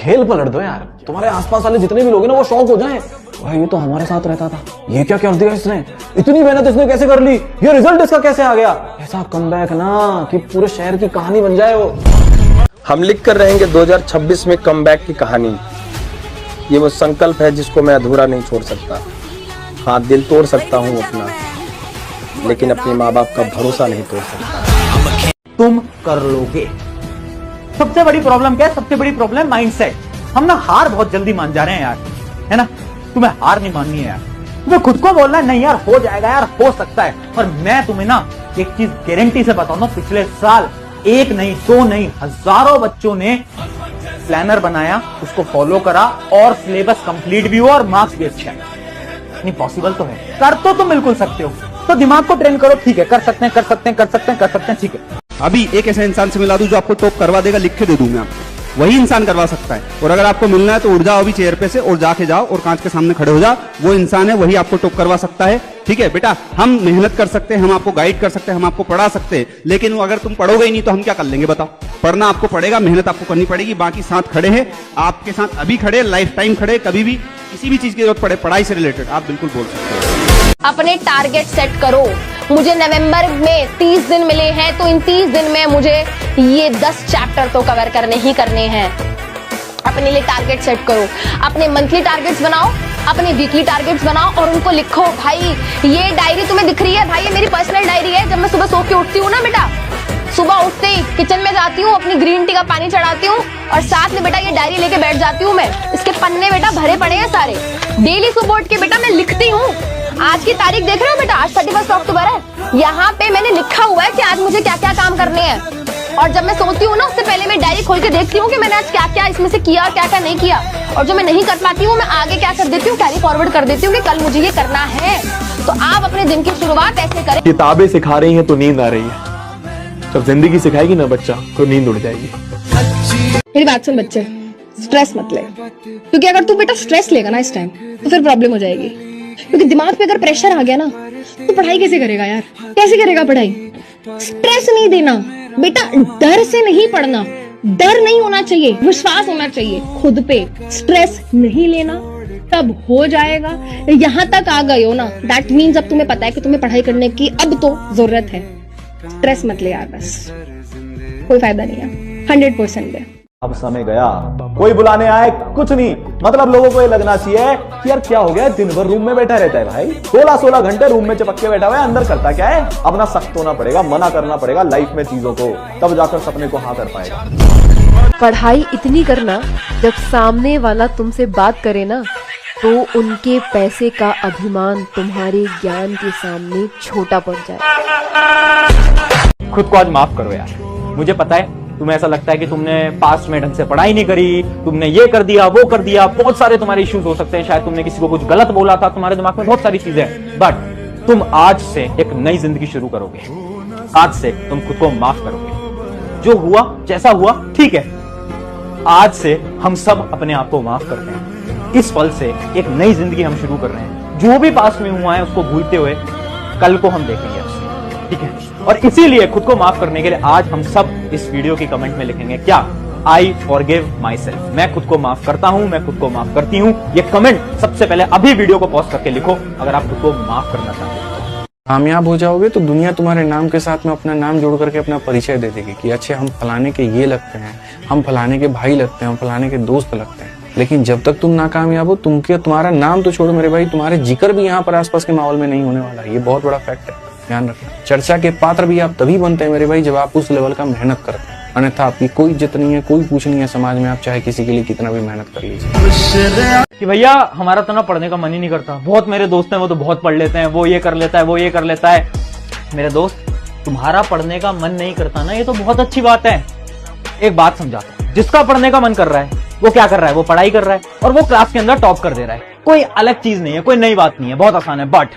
खेल पलट दो यार, तुम्हारे आसपास वाले जितने भी लोग हैं ना वो शौक हो जाएं। भाई ये तो हमारे साथ रहता था, ये क्या कर दिया इसने, इतनी मेहनत इसने कैसे कर ली, ये रिजल्ट इसका कैसे आ गया। ऐसा कमबैक ना कि पूरे शहर की कहानी बन जाए वो। हम लिख कर रहेंगे 2026 में कमबैक की कहानी। ये वो संकल्प है जिसको मैं अधूरा नहीं छोड़ सकता। हाँ, दिल तोड़ सकता हूँ अपना, लेकिन अपने माँ बाप का भरोसा नहीं तोड़ सकता। तुम कर लोगे। सबसे बड़ी प्रॉब्लम क्या है? सबसे बड़ी प्रॉब्लम माइंडसेट। हम ना हार बहुत जल्दी मान जा रहे हैं यार, है ना। तुम्हें हार नहीं माननी है यार, तुम्हें खुद को बोलना है नहीं यार हो जाएगा, यार हो सकता है। और मैं तुम्हें ना एक चीज गारंटी से बताऊं ना, पिछले साल एक नहीं दो नहीं हजारों बच्चों ने प्लानर बनाया, उसको फॉलो करा और सिलेबस कंप्लीट भी हुआ और मार्क्स भी अच्छे आए। नहीं पॉसिबल तो है, कर तो तुम बिल्कुल सकते हो। तो दिमाग को ट्रेन करो, ठीक है कर सकते हैं कर सकते हैं कर सकते हैं कर सकते हैं, ठीक है। अभी एक ऐसा इंसान से मिला दूं जो आपको टॉप करवा देगा, लिख के दे दूं मैं आपको, वही इंसान करवा सकता है। और अगर आपको मिलना है तो उड़ जाओ अभी चेयर पे से और जाके जाओ और कांच के सामने खड़े हो जाओ, वो इंसान है वही आपको टॉप करवा सकता है। ठीक है बेटा, हम मेहनत कर सकते हैं, हम आपको गाइड कर सकते हैं, हम आपको पढ़ा सकते हैं, लेकिन अगर तुम पढ़ोगे ही नहीं तो हम क्या कर लेंगे बताओ। पढ़ना आपको पड़ेगा, मेहनत आपको करनी पड़ेगी। बाकी साथ खड़े हैं, आपके साथ अभी खड़े, लाइफ टाइम खड़े, कभी भी किसी भी चीज की जरूरत पड़े पढ़ाई से रिलेटेड आप बिल्कुल बोल सकते हैं। अपने टारगेट सेट करो। मुझे नवंबर में 30 दिन मिले हैं, तो इन 30 दिन में मुझे ये 10 चैप्टर तो कवर करने ही करने हैं। अपने लिए टारगेट सेट करो, अपने मंथली टारगेट्स बनाओ, अपने वीकली टारगेट्स बनाओ और उनको लिखो। भाई ये डायरी तुम्हें दिख रही है, भाई ये मेरी पर्सनल डायरी है। जब मैं सुबह सो के उठती हूँ ना बेटा, सुबह उठते ही किचन में जाती हूँ, अपनी ग्रीन टी का पानी चढ़ाती हूँ और साथ में बेटा ये डायरी लेके बैठ जाती हूँ मैं। इसके पन्ने बेटा भरे पड़े हैं सारे, डेली सुबह उठ के बेटा मैं लिखती हूँ। आज की तारीख देख रहे हो बेटा, आज 31 अक्टूबर है। यहाँ पे मैंने लिखा हुआ है कि आज मुझे क्या क्या काम करने हैं। और जब मैं सोती हूँ ना, उससे पहले मैं डायरी खोल के देखती हूँ कि मैंने आज क्या क्या इसमें से किया, क्या क्या नहीं किया। और जो मैं नहीं कर पाती हूँ, मैं आगे क्या कर देती हूँ, कैरी फॉरवर्ड कर देती हूँ कि कल मुझे ये करना है। तो आप अपने दिन की शुरुआत ऐसे करें। किताबें सिखा रही हैं तो नींद आ रही है, जब जिंदगी सिखाएगी ना बच्चा तो नींद उड़ जाएगी। मेरी बात सुन बच्चे, स्ट्रेस मत ले, क्योंकि अगर तू बेटा स्ट्रेस लेगा ना इस टाइम तो फिर प्रॉब्लम हो जाएगी। क्योंकि दिमाग पे अगर प्रेशर आ गया ना तो पढ़ाई कैसे करेगा यार, कैसे करेगा पढ़ाई। स्ट्रेस नहीं देना बेटा, डर से नहीं पढ़ना, डर नहीं होना चाहिए, विश्वास होना चाहिए खुद पे। स्ट्रेस नहीं लेना, तब हो जाएगा। यहाँ तक आ गए हो ना, दैट मीन्स अब तुम्हें पता है कि तुम्हें पढ़ाई करने की अब तो जरूरत है। स्ट्रेस मत ले यार, बस कोई फायदा नहीं है, 100% दे। अब समय गया, कोई बुलाने आए कुछ नहीं, मतलब लोगों को ये लगना चाहिए कि यार क्या हो गया, दिन भर रूम में बैठा रहता है भाई, 16-16 घंटे रूम में चिपक के बैठा हुआ है, अंदर करता क्या है। अपना सख्त होना पड़ेगा, मना करना पड़ेगा लाइफ में चीजों को, तब जाकर सपने को हाँ कर पाएगा। पढ़ाई इतनी करना, जब सामने वाला तुमसे बात करे ना तो उनके पैसे का अभिमान तुम्हारे ज्ञान के सामने छोटा पड़ जाए। खुद को आज माफ करो यार। मुझे पता है तुम्हें ऐसा लगता है कि तुमने पास्ट में ढंग से पढ़ाई नहीं करी, तुमने ये कर दिया वो कर दिया, बहुत सारे तुम्हारे इश्यूज हो सकते हैं, शायद तुमने किसी को कुछ गलत बोला था, तुम्हारे दिमाग में बहुत सारी चीजें हैं। बट तुम आज से एक नई जिंदगी शुरू करोगे, आज से तुम खुद को माफ करोगे। जो हुआ जैसा हुआ ठीक है, आज से हम सब अपने आप को माफ करते हैं। इस पल से एक नई जिंदगी हम शुरू कर रहे हैं। जो भी पास्ट में हुआ है उसको भूलते हुए कल को हम देखेंगे, ठीक है। और इसीलिए खुद को माफ करने के लिए आज हम सब इस वीडियो की कमेंट में लिखेंगे क्या, आई फॉरगिव माई सेल्फ। मैं खुद को माफ करता हूं, मैं खुद को माफ करती हूं। ये कमेंट सबसे पहले अभी वीडियो को पॉज करके लिखो अगर आप खुद को माफ करना चाहते हो। कामयाब हो जाओगे तो दुनिया तुम्हारे नाम के साथ में अपना नाम जोड़ करके अपना परिचय दे देगी कि अच्छे हम फलाने के ये लगते हैं, हम फलाने के भाई लगते हैं, हम फलाने के दोस्त लगते हैं। लेकिन जब तक तुम नाकामयाब हो, तुम्हारा नाम तो छोड़ो मेरे भाई, तुम्हारे जिक्र भी यहाँ पर आसपास के माहौल में नहीं होने वाला। ये बहुत बड़ा फैक्ट है, ध्यान रखना। चर्चा के पात्र भी आप तभी बनते हैं मेरे भाई जब आप उस लेवल का मेहनत करते हैं, अन्यथा आपकी कोई इज्जत नहीं है, कोई पूछ नहीं है समाज में, आप चाहे किसी के लिए कितना भी मेहनत कर लीजिए। कि भैया हमारा तो ना पढ़ने का मन ही नहीं करता, बहुत मेरे दोस्त हैं वो तो बहुत पढ़ लेते हैं, वो ये कर लेता है वो ये कर लेता है। मेरे दोस्त, तुम्हारा पढ़ने का मन नहीं करता ना, ये तो बहुत अच्छी बात है। एक बात समझाता हूं, जिसका पढ़ने का मन कर रहा है वो क्या कर रहा है, वो पढ़ाई कर रहा है और वो क्लास के अंदर टॉप कर दे रहा है। कोई अलग चीज नहीं है, कोई नई बात नहीं है, बहुत आसान है। बट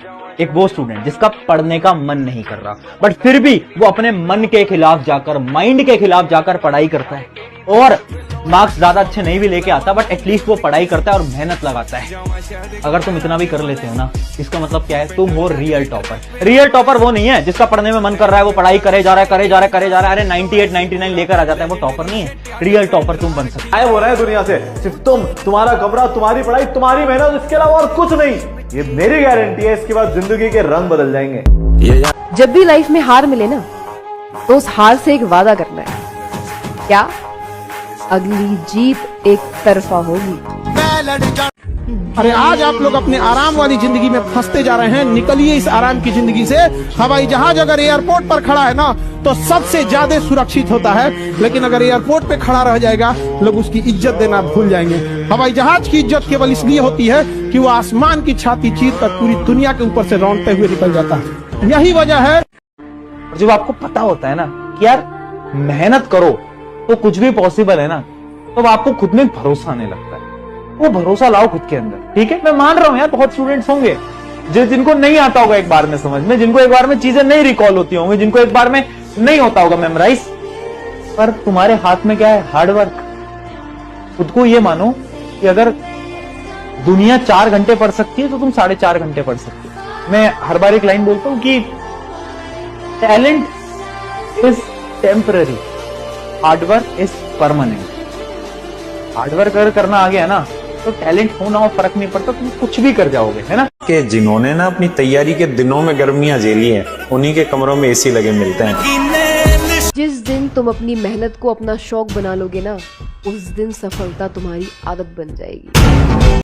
एक वो स्टूडेंट जिसका पढ़ने का मन नहीं कर रहा बट फिर भी वो अपने मन के खिलाफ जाकर, माइंड के खिलाफ जाकर पढ़ाई करता है, और मार्क्स ज्यादा अच्छे नहीं भी लेके आता, बट एटलीस्ट वो पढ़ाई करता है और मेहनत लगाता है। अगर तुम इतना भी कर लेते हो ना, इसका मतलब क्या है, तुम हो रियल टॉपर। रियल टॉपर वो नहीं है जिसका पढ़ने में मन कर रहा है, वो पढ़ाई करे जा रहा है, अरे 98 99 लेकर आ जाता है, वो टॉपर नहीं है। रियल टॉपर तुम बन सकते गायब हो रहा है दुनिया से, सिर्फ तुम, तुम्हारा कमरा, तुम्हारी पढ़ाई, तुम्हारी मेहनत, इसके अलावा और कुछ नहीं। ये मेरी गारंटी है, इसके बाद जिंदगी के रंग बदल जाएंगे। जब भी लाइफ में हार मिले ना, तो उस हार से एक वादा करना है। क्या? अगली जीत एक तरफा होगी। अरे आज आप लोग अपने आराम वाली जिंदगी में फंसते जा रहे हैं, निकलिए इस आराम की जिंदगी से। हवाई जहाज अगर एयरपोर्ट पर खड़ा है ना, तो सबसे ज्यादा सुरक्षित होता है, लेकिन अगर एयरपोर्ट पे खड़ा रह जाएगा, लोग उसकी इज्जत देना भूल जाएंगे। हवाई जहाज की इज्जत केवल इसलिए होती है कि वो आसमान की छाती चीर कर पूरी दुनिया के ऊपर से रौंदते हुए निकल जाता है। यही वजह है। जब आपको पता होता है ना कि यार मेहनत करो तो कुछ भी पॉसिबल है ना, तो आपको खुद में भरोसा आने लगता है। वो भरोसा लाओ खुद के अंदर, ठीक है। मैं मान रहा हूं यार, बहुत स्टूडेंट्स होंगे जिनको नहीं आता होगा एक बार में समझ में, जिनको एक बार में चीजें नहीं रिकॉल होती होंगी, जिनको एक बार में नहीं होता होगा मेमोराइज, पर तुम्हारे हाथ में क्या है? हार्डवर्क। खुद को ये मानो कि अगर दुनिया 4 घंटे पढ़ सकती है तो तुम 4.5 घंटे पढ़ सकते हो। मैं हर बार एक लाइन बोलता हूं कि talent is temporary, hard work is permanent. Hard work अगर करना आ गया ना, तो टैलेंट होना और फर्क नहीं पड़ता, तुम कुछ भी कर जाओगे, है ना। कि जिन्होंने ना अपनी तैयारी के दिनों में गर्मियां झेली हैं, उन्हीं के कमरों में एसी लगे मिलते हैं। जिस दिन तुम अपनी मेहनत को अपना शौक बना लोगे ना, उस दिन सफलता तुम्हारी आदत बन जाएगी।